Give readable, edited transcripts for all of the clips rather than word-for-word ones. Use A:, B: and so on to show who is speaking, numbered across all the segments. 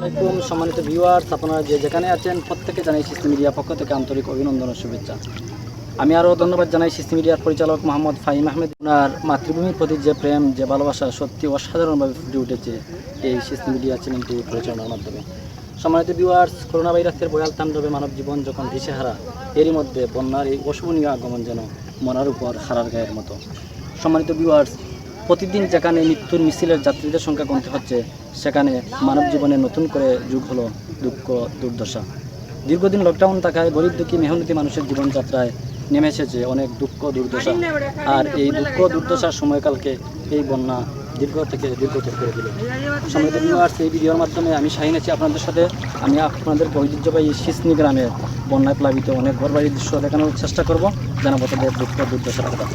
A: আলাইকুম সম্মানিত ভিউয়ার্স, আপনারা যে যেখানে আছেন প্রত্যেকে জানাই সিস্টেম মিডিয়ার পক্ষ থেকে আন্তরিক অভিনন্দন ও শুভেচ্ছা। আমি আরও ধন্যবাদ জানাই সিস্টেম মিডিয়ার পরিচালক মোহাম্মদ ফাহিম আহমেদ। ওনার মাতৃভূমির প্রতি যে প্রেম, যে ভালোবাসা সত্যি অসাধারণভাবে ফুটে উঠেছে এই সিস্টেম মিডিয়া চ্যানেলটি পরিচালনার মাধ্যমে। সম্মানিত ভিউয়ার্স, করোনা ভাইরাসের ভয়াল তাণ্ডবে মানব জীবন যখন দিশেহারা, এরই মধ্যে বন্যার এই অশুভনীয় আগমন যেন মরার উপর হারার গায়ের মতো। সম্মানিত ভিউয়ার্স, প্রতিদিন যেখানে মৃত্যুর মিছিলের যাত্রীদের সংখ্যা কমতে হচ্ছে, সেখানে মানব জীবনে নতুন করে যুগ হলো দুঃখ দুর্দশা। দীর্ঘদিন লকডাউন থাকায় গরিব দুঃখী মেহনতি মানুষের জীবনযাত্রায় নেমে এসেছে অনেক দুঃখ দুর্দশা। আর এই দুঃখ দুর্দশার সময়কালকে এই বন্যা দীর্ঘ থেকে দীর্ঘতর করে দিল। সম্মানিত ভিউয়ার্স, এই ভিডিওর মাধ্যমে আমি শাহিন আছি আপনাদের সাথে। আমি আপনাদের ঐতিহ্যবাহী সিসনি গ্রামের বন্যায় প্লাবিত অনেক ঘরবাড়ির দৃশ্য দেখানোর চেষ্টা করব, জানাবো তাদের দুঃখ দুর্দশার কথা।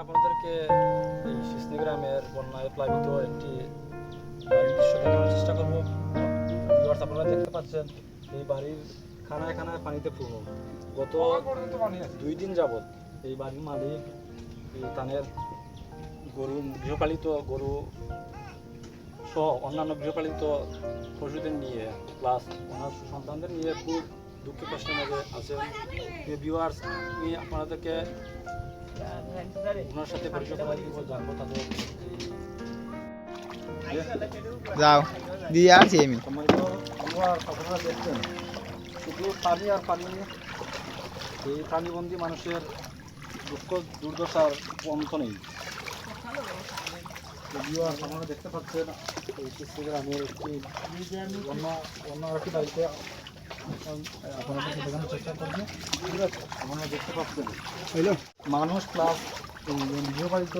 A: আপনাদেরকে এই সিসনি গ্রামের বন্যায় প্লাবিত একটি বাড়ির দৃশ্য দেখানোর চেষ্টা করব। ভিউয়ার্স, আপনারা দেখতে পাচ্ছেন এই বাড়ির খানায় খানায় পানিতে পূর্ণ। গত 2 দিন যাবৎ এই বাড়ির মালিক এই তানের গৃহপালিত গরু সহ অন্যান্য গৃহপালিত পশুদের নিয়ে প্লাস ওনার সন্তানদের নিয়ে খুব দুঃখ কষ্টের মধ্যে আছেন। ভিউয়ার্স, আমি আপনাদেরকে ওনার সাথে পরিচয় করাই দিব, জানবো তাদের।
B: যাও দিয়ে আসি আমি।
A: আপনারা দেখছেন শুধু পানি আর পানি, এই পানিবন্দী মানুষের দুঃখ দুর্দশার অন্ত নেই। আপনারা দেখতে পাচ্ছেন এই সিসনি গ্রামের একটি অন্য একটি বাড়িতে আপনাদেরকে দেখানোর চেষ্টা করছি। ঠিক আছে, আপনারা দেখতে পাচ্ছেন মানুষ প্লাস গৃহপালিত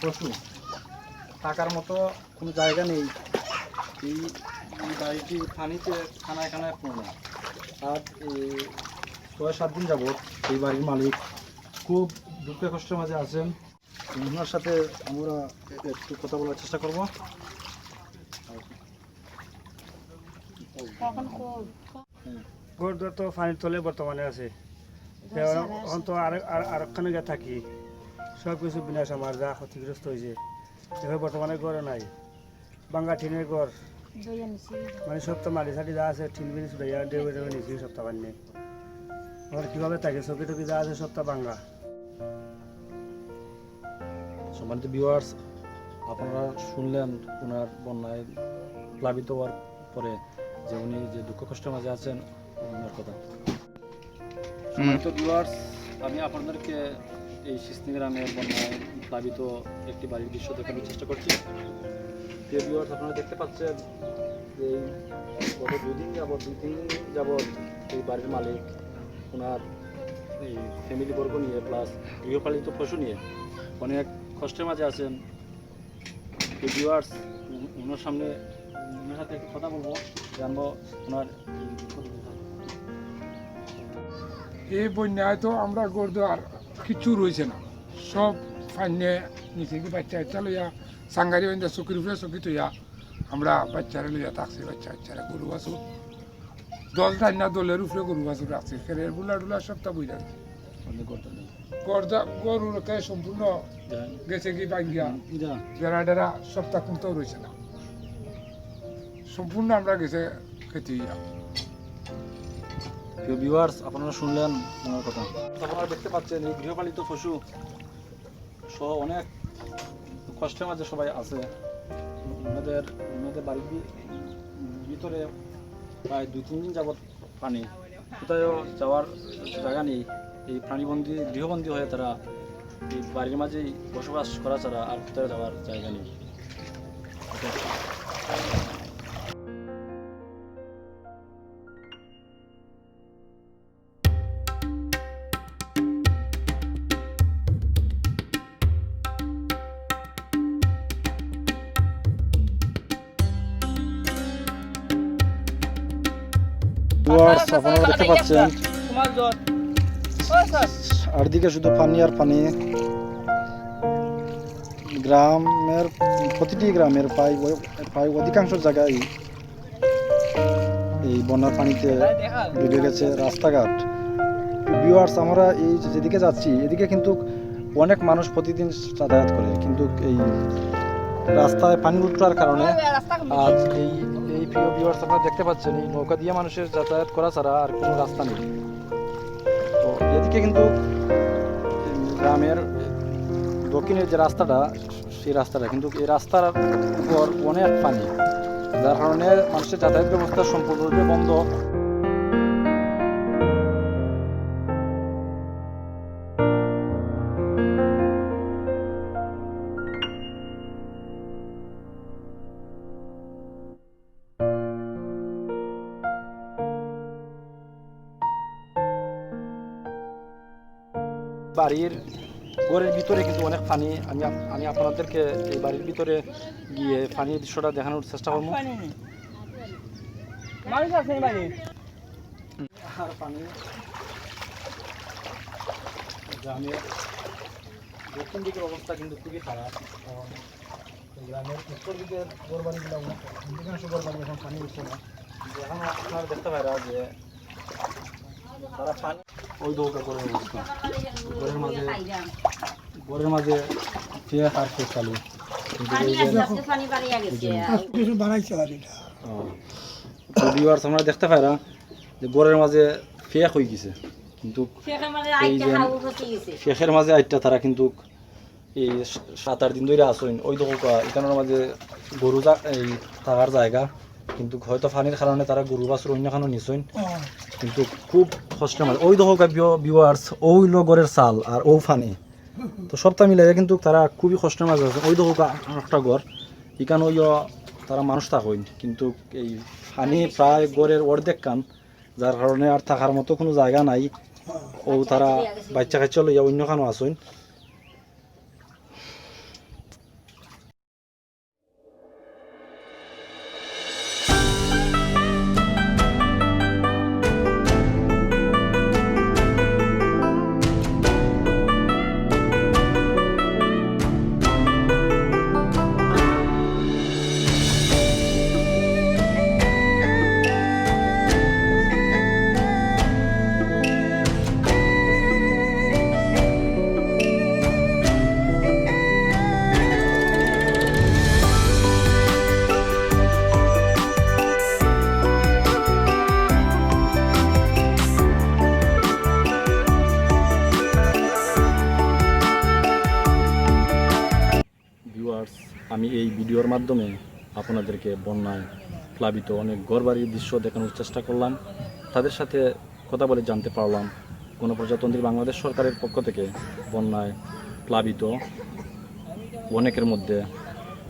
A: পশু থাকার মতো কোনো জায়গা নেই। এই বাড়িটি পানিতে খানায় খানায় পূর্ণ। আর এই 6-7 দিন যাবৎ এই বাড়ির মালিক খুব দুঃখে কষ্টের মাঝে আছেন। ওনার সাথে আমরা একটু কথা বলার চেষ্টা করব।
C: ঘর তো পানির তলে বর্তমানে আছে, এখন তো আরেকখানে গিয়ে থাকি, সব কিছু বিনাশ আমার যা ক্ষতিগ্রস্ত হয়েছে। এখন বর্তমানে ঘরে নাই, বাঙ্গা টিনের ঘর, মানে সব তো মাটি সাটি যা আছে টিন বিন ছুটাইয়া ডেবে ডেবে নিয়েছি সপ্তাহ পানি। আমার কীভাবে থাকে চকি টকি যা আছে সপ্তাহ বাঙ্গা।
A: সম্মানিত ভিউয়ার্স, আপনারা শুনলেন ওনার বন্যায় প্লাবিত হওয়ার পরে যে উনি যে দুঃখ কষ্টের মাঝে আছেন ওনার কথা। সম্মানিত ভিউয়ার্স, আমি আপনাদেরকে এই সিস্তি গ্রামের বন্যায় প্লাবিত একটি বাড়ির দৃশ্য দেখানোর চেষ্টা করছি। প্রিয় ভিউয়ার্স, আপনারা দেখতে পাচ্ছেন যে গত 2 দিন যাবৎ 2-3 দিন যাবৎ এই বাড়ির মালিক ওনার এই ফ্যামিলি বর্গ নিয়ে প্লাস গৃহপালিত পশু নিয়ে অনেক কষ্টের মাঝে আছেন। ভিউয়ার্স, ওনার সামনে ওনার সাথে একটু কথা বলবো, জানবো ওনার
D: এই বন্যায় তো আমরা গড় আর কিছু রয়েছে না, সব ফাইনে নিচে কি বাচ্চা বাচ্চা লইয়া সাঙ্গারি বান্ধা চকির উপরে চকি তৈয়া আমরা বাচ্চারা লইয়া থাকছি। বাচ্চারা গরু বাছুর দল টাই না, দলের উপরে গরু বাছুর রাখছে, খেরের বুলা ডুলা সবটা বই যাচ্ছে। গরুকে সম্পূর্ণ গেছে কি বাঙ্গিয়া বেড়া ডেরা সপ্তাহ কোনটাও রয়েছে না, সম্পূর্ণ আমরা গেছে খেতে।
A: প্রিয় ভিউয়ার্স, আপনারা শুনলেন ওনার কথা। আপনারা দেখতে পাচ্ছেন এই গৃহপালিত পশু সহ অনেক কষ্টের মাঝে সবাই আছে। ওনাদের বাড়ির ভিতরে প্রায় 2-3 দিন যাবৎ পানি, কোথাও যাওয়ার জায়গা নেই। এই প্রাণীবন্দী গৃহবন্দী হয়ে তারা এই বাড়ির মাঝেই বসবাস করা ছাড়া আর কোথাও যাওয়ার জায়গা নেই। আপনারা দেখতে পাচ্ছেন চারদিকে শুধু পানি আর পানি। গ্রামের প্রতিটি গ্রামের প্রায় অধিকাংশ জায়গায় এই বন্যার পানিতে ডুবে গেছে রাস্তাঘাট। ভিউয়ার্স, আমরা এই যেদিকে যাচ্ছি এদিকে কিন্তু অনেক মানুষ প্রতিদিন যাতায়াত করে, কিন্তু এই রাস্তায় পানি উঠবার কারণে আজ এই প্রিয় ভিউয়ার্স আপনারা দেখতে পাচ্ছেন এই নৌকা দিয়ে মানুষের যাতায়াত করা ছাড়া আর কোনো রাস্তা নেই। তো এদিকে কিন্তু গ্রামের দক্ষিণের যে রাস্তাটা সেই রাস্তাটা কিন্তু এই রাস্তার উপর অনেক পানি, যার কারণে মানুষের যাতায়াত ব্যবস্থা সম্পূর্ণরূপে বন্ধ। বাড়ির ঘরের ভিতরে কিন্তু অনেক পানি। আমি আপনাদেরকে এই বাড়ির ভিতরে গিয়ে পানির দৃশ্যটা দেখানোর চেষ্টা করবো। আর পানি গ্রামের দক্ষিণ দিকের অবস্থা কিন্তু খুবই খারাপ, কারণ গ্রামের উত্তর দিকের ঘরবাড়িগুলো অধিকাংশ ঘরবাড়ি এখন পানি উঠছে না। এখন আপনারা দেখতে পারা যে তারা পানি ওই দৌকা করে অবস্থা, ঘরের মাঝে ফিরে আর ফের চালু আমরা দেখতে পাই না যে ঘরের মাঝে ফেক হয়ে গেছে, কিন্তু এই যে ফেকের মাঝে আইটা তারা কিন্তু এই 7-8 দিন ধরে আসেন ওই দৌকা এখানের মাঝে গরু এই থাকার জায়গা, কিন্তু হয়তো পানির কারণে তারা গরু বাছুর অন্য খানো নিছেন, কিন্তু খুব কষ্টের মাঝে ওই দৌকা ভিউয়ার্স ওই গরের চাল আর ও ফানি তো সবটা মিলে কিন্তু তারা খুবই কষ্টের মাঝে আছে। ওই দৌকা একটা ঘর এখানে ওই তারা মানুষ থাকেন, কিন্তু এই পানি প্রায় গড়ের অর্ধেক কান, যার কারণে আর থাকার মতো কোনো জায়গা নাই। ও তারা বাচ্চা কাচ্চা লইয়া অন্য খানো আসেন। আমি এই ভিডিওর মাধ্যমে আপনাদেরকে বন্যায় প্লাবিত অনেক ঘরবাড়ির দৃশ্য দেখানোর চেষ্টা করলাম। তাদের সাথে কথা বলে জানতে পারলাম গণপ্রজাতন্ত্রী বাংলাদেশ সরকারের পক্ষ থেকে বন্যায় প্লাবিত অনেকের মধ্যে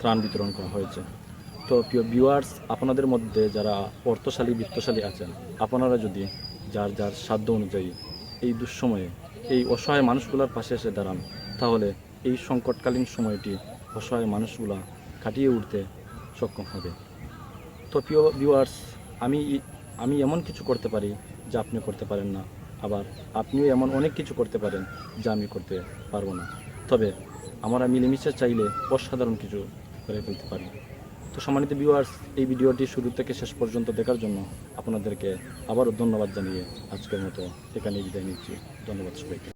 A: ত্রাণ বিতরণ করা হয়েছে। তো প্রিয় ভিউয়ার্স, আপনাদের মধ্যে যারা অর্থশালী বিত্তশালী আছেন, আপনারা যদি যার যার সাধ্য অনুযায়ী এই দুঃসময়ে এই অসহায় মানুষগুলোর পাশে এসে দাঁড়ান, তাহলে এই সংকটকালীন সময়টি অসহায় মানুষগুলা কাটিয়ে উঠতে সক্ষম হবে। তো প্রিয় ভিউয়ার্স, আমি এমন কিছু করতে পারি যা আপনি করতে পারেন না, আবার আপনিও এমন অনেক কিছু করতে পারেন যা আমি করতে পারবো না। তবে আমরা মিলেমিশে চাইলে অসাধারণ কিছু করে ফেলতে পারি। তো সম্মানিত ভিউয়ার্স, এই ভিডিওটি শুরু থেকে শেষ পর্যন্ত দেখার জন্য আপনাদেরকে আবারও ধন্যবাদ জানিয়ে আজকের মতো এখানে বিদায় নিচ্ছি। ধন্যবাদ সবাইকে।